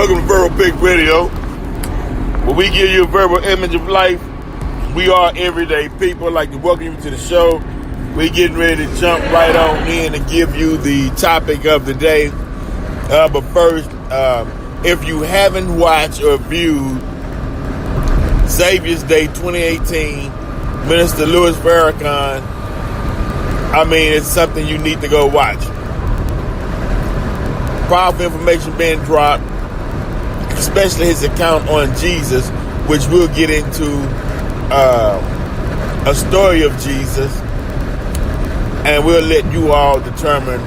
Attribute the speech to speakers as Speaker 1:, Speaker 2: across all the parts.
Speaker 1: Welcome to Verbal Pig Radio, where we give you a verbal image of life. We are everyday people. I'd like to welcome you to the show. We're getting ready to jump right on in and give you the topic of the day. But first, if you haven't watched or viewed Savior's Day 2018, Minister Louis Farrakhan, it's something you need to go watch. Powerful information being dropped, especially his account on Jesus, which we'll get into a story of Jesus, and we'll let you all determine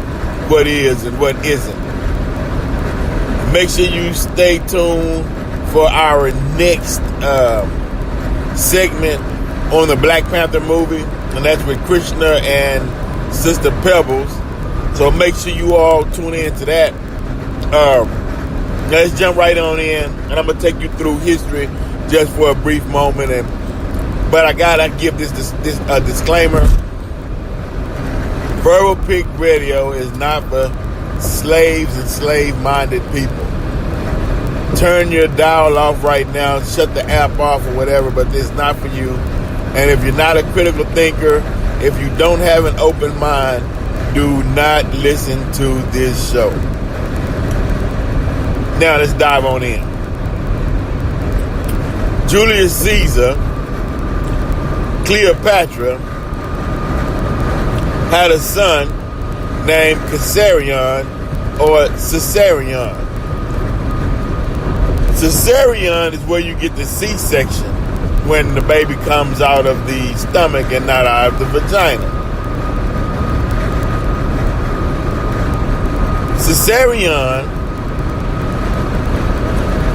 Speaker 1: what is and what isn't. Make sure you stay tuned for our next segment on the Black Panther movie, and that's with Krishna and Sister Pebbles. So make sure you all tune in to that. Let's jump right on in, and I'm gonna take you through history just for a brief moment. But I gotta give this disclaimer: Verbal Pig Radio is not for slaves and slave-minded people. Turn your dial off right now, shut the app off or whatever, but it's not for you. And if you're not a critical thinker, if you don't have an open mind, do not listen to this show. Now let's dive on in. Julius Caesar, Cleopatra, had a son named Caesarion or Caesarion. Caesarion is where you get the C-section when the baby comes out of the stomach and not out of the vagina. Caesarion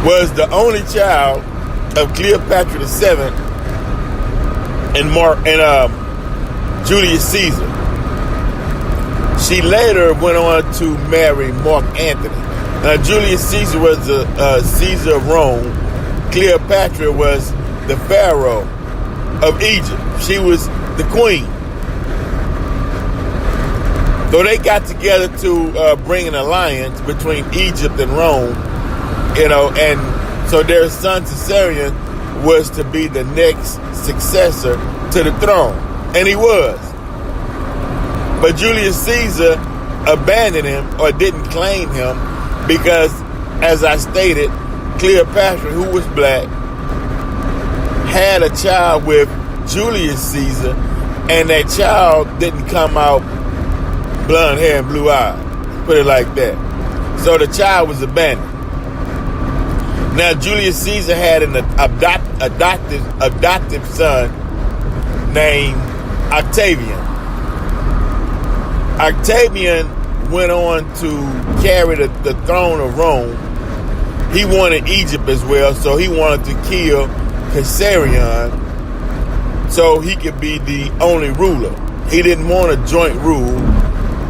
Speaker 1: was the only child of Cleopatra VII and Julius Caesar. She later went on to marry Mark Antony. Julius Caesar was the Caesar of Rome. Cleopatra was the Pharaoh of Egypt. She was the queen. So they got together to bring an alliance between Egypt and Rome, and so their son Caesarion was to be the next successor to the throne, and he was. But Julius Caesar abandoned him or didn't claim him because, as I stated, Cleopatra, who was black, had a child with Julius Caesar, and that child didn't come out blonde hair and blue eyes, put it like that. So the child was abandoned. Now Julius Caesar had an adoptive son named Octavian. Octavian went on to carry the throne of Rome. He wanted Egypt as well, so he wanted to kill Caesarion so he could be the only ruler. He didn't want a joint rule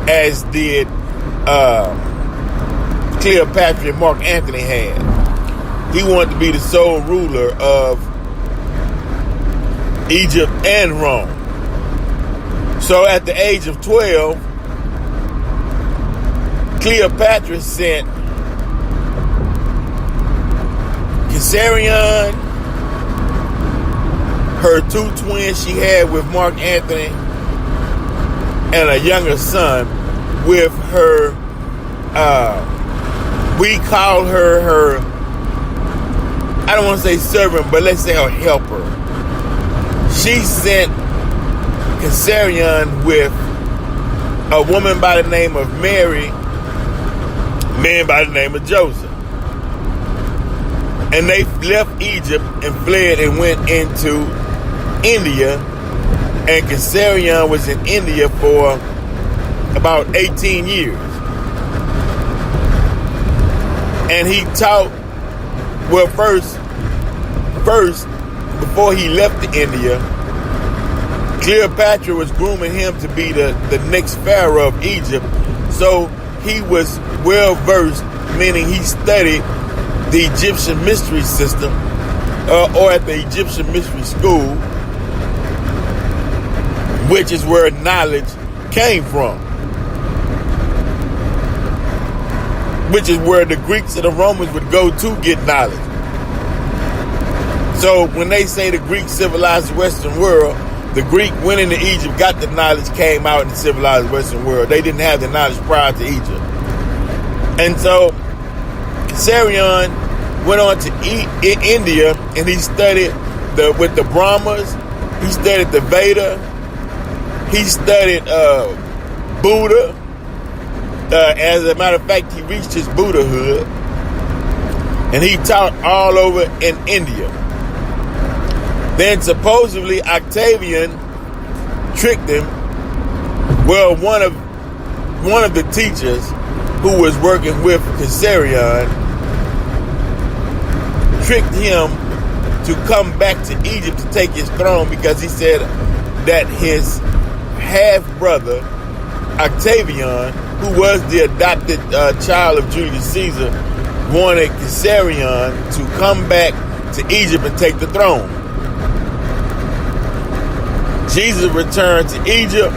Speaker 1: as did Cleopatra and Mark Antony had. He wanted to be the sole ruler of Egypt and Rome. So at the age of 12, Cleopatra sent Caesarion, her two twins she had with Mark Antony, and a younger son with her, we call her, I don't want to say servant, but let's say her helper. She sent Caesarion with a woman by the name of Mary, man by the name of Joseph. And they left Egypt and fled and went into India. And Caesarion was in India for about 18 years. And he taught, well, first, before he left to India, Cleopatra was grooming him to be the next pharaoh of Egypt. So he was well versed, meaning he studied the Egyptian mystery system, or at the Egyptian mystery school, which is where knowledge came from. which is where the Greeks and the Romans would go to get knowledge. So when they say the Greeks civilized the Western world, the Greek went into Egypt, got the knowledge, came out and civilized the Western world. They didn't have the knowledge prior to Egypt. And so Caesarion went on to India, and he studied with the Brahmas. He studied the Veda. He studied Buddha. As a matter of fact, he reached his Buddhahood, and he taught all over in India. Then supposedly Octavian tricked him. Well, one of the teachers who was working with Caesarion tricked him to come back to Egypt to take his throne, because he said that his half-brother Octavian, who was the adopted child of Julius Caesar, wanted Caesarion to come back to Egypt and take the throne. Jesus returned to Egypt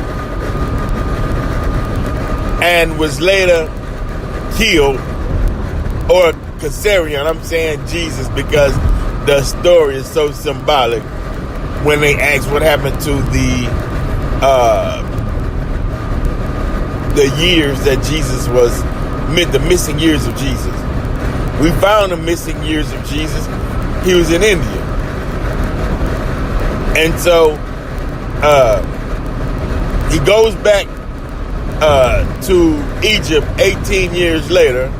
Speaker 1: and was later killed, or Caesarion, I'm saying Jesus because the story is so symbolic when they ask what happened to the years that Jesus was, the missing years of Jesus. We found the missing years of Jesus. He was in India. And so he goes back to Egypt 18 years later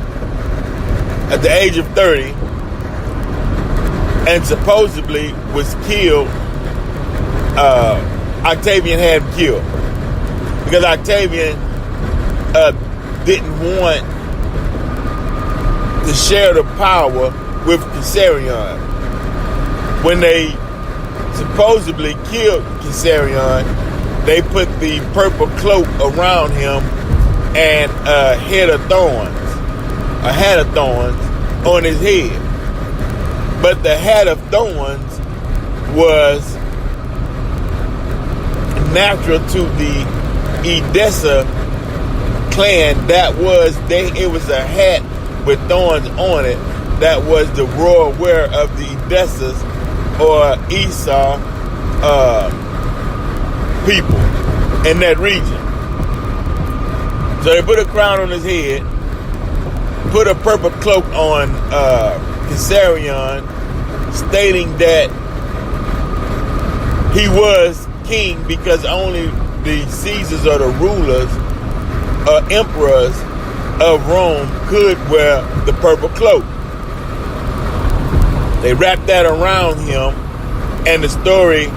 Speaker 1: at the age of 30, and supposedly was killed. Octavian had him killed because Octavian didn't want to share the power with Caesarion. When they supposedly killed Caesarion, they put the purple cloak around him and a hat of thorns on his head. But the hat of thorns was natural to the Edessa clan. It was a hat with thorns on it that was the royal wear of the Edessas or Esau people in that region. So they put a crown on his head, put a purple cloak on Caesarion, stating that he was king because only the Caesars or the rulers or emperors of Rome could wear the purple cloak. They wrapped that around him, and the story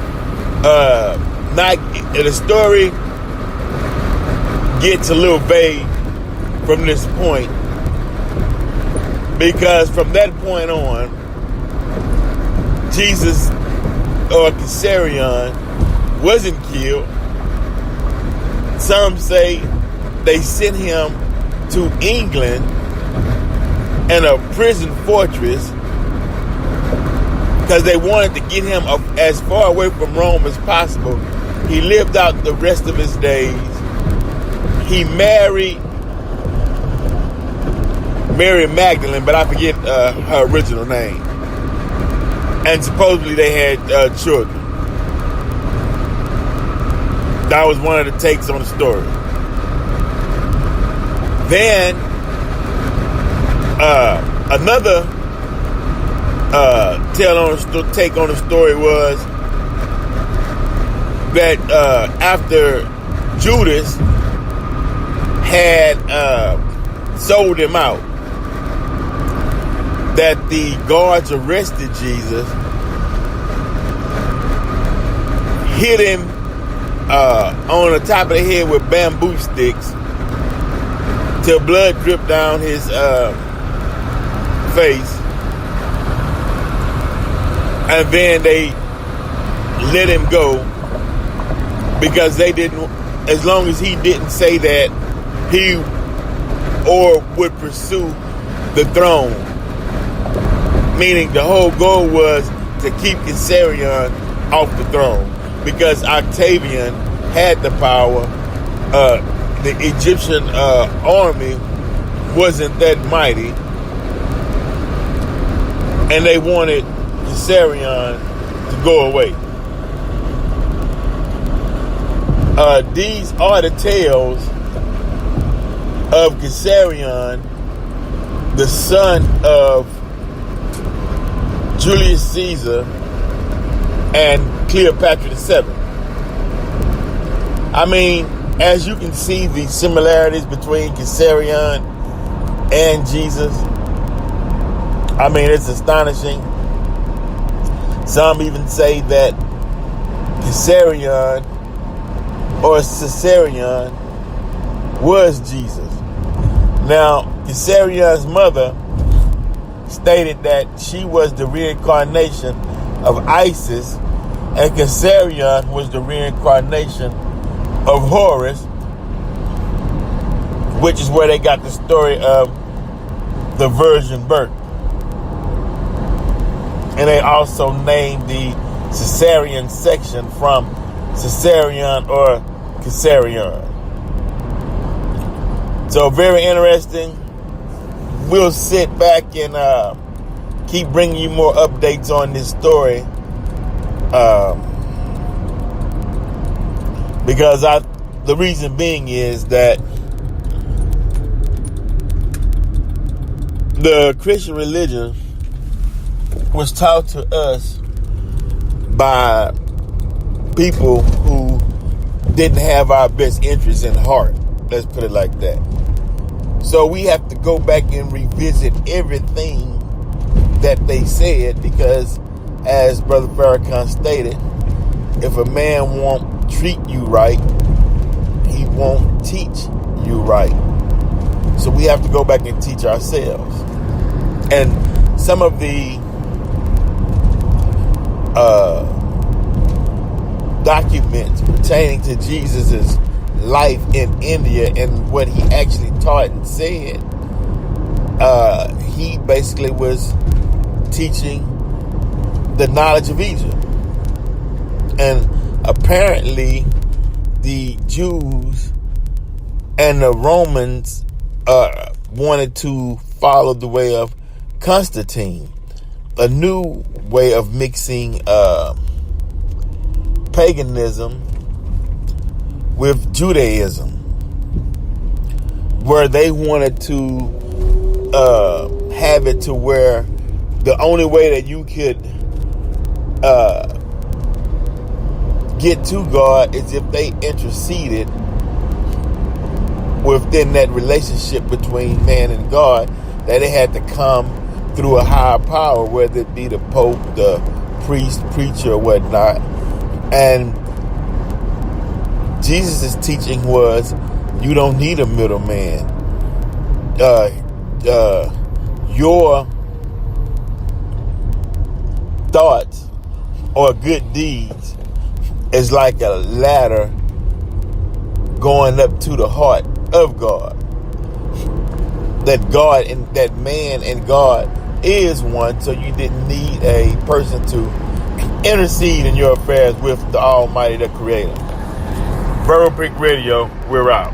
Speaker 1: gets a little vague from this point, because from that point on, Jesus or Caesarion wasn't killed. Some say they sent him to England in a prison fortress because they wanted to get him as far away from Rome as possible. He lived out the rest of his days. He married Mary Magdalene, but I forget her original name. And supposedly they had children. That was one of the takes on the story. Then another take on the story was that after Judas had sold him out, that the guards arrested Jesus, hit him on the top of the head with bamboo sticks till blood dripped down his face, and then they let him go because they didn't, as long as he didn't say that he or would pursue the throne. Meaning the whole goal was to keep Caesarion off the throne, because Octavian had the power. The Egyptian army wasn't that mighty, and they wanted Caesarion to go away. These are the tales of Caesarion, the son of Julius Caesar and Cleopatra VII. I mean, as you can see, the similarities between Caesarion and Jesus, I mean, it's astonishing. Some even say that Caesarion was Jesus. Now, Caesarion's mother stated that she was the reincarnation of Isis, and Caesarion was the reincarnation of Horus, which is where they got the story of the virgin birth. And they also named the Caesarion section from Caesarion or Caesarion. So very interesting. We'll sit back and keep bringing you more updates on this story, because the reason being is that the Christian religion was taught to us by people who didn't have our best interests in heart. Let's put it like that. So we have to go back and revisit everything that they said, because as Brother Farrakhan stated, if a man won't treat you right, he won't teach you right. So we have to go back and teach ourselves. And some of the documents pertaining to Jesus's life in India and what he actually taught and said, he basically was teaching the knowledge of Egypt. And apparently the Jews and the Romans wanted to follow the way of Constantine, a new way of mixing paganism with Judaism, where they wanted to have it to where the only way that you could get to God is if they interceded within that relationship between man and God, that it had to come through a higher power, whether it be the Pope, the priest, preacher, or whatnot. And Jesus' teaching was, you don't need a middleman. Your thoughts or good deeds is like a ladder going up to the heart of God. That God and that man and God is one, so you didn't need a person to intercede in your affairs with the Almighty, the Creator. Verbal Brick Radio, we're out.